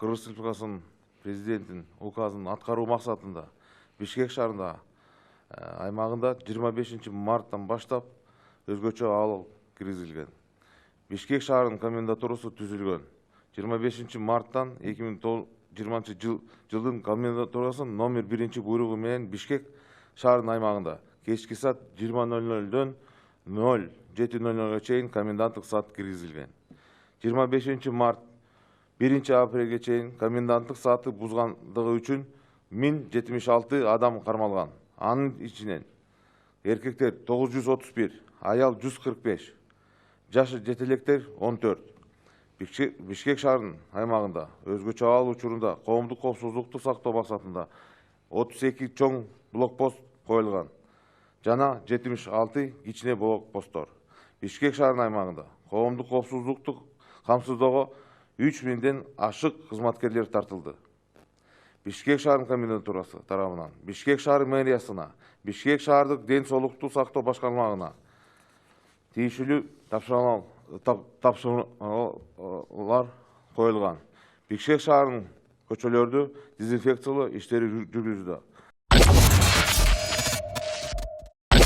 Кыргыз Республикасынын президентinin указын аткаруу максатында Бишкек шаарында аймагында 25 марттан баштап өзгөчө абал киргизилген. Бишкек шаарынын комендатурасы түзүлгөн. 25 марттан 2020 жылдын комендатурасы номер 1 буйругу менен Бишкек шаарынын аймагында кечки саат 20:00дөн 07:00га чейин коменданттык саат киргизилген. 25 март 1 апрелге чейин коменданттык сааты бузгандыгы үчүн 1076 адам кармалган. Анын ичинен эркектер 931, аял 145, жашы жетелектер 14. Бишкек шаарынын аймагында өзгөчө абал учурунда коомдук коопсуздукту сактоо максатында 32 чоң блокпост коюлган жана 76 кичине блокпосттор. Бишкек шаарынын аймагында коомдук коопсуздукту камсыздоого 3000ден ашык кызматкерлер тартылды. Бишкек шаарынын комендатурасы тарабынан Бишкек шаары мэриясына, Бишкек шаардык ден соолукту сактоо башкармагына тийиштүү тапшырмалар коюлган. Бишкек шаарынын көчөлөрдү дезинфекциялоо иштери жүргүзүүдө.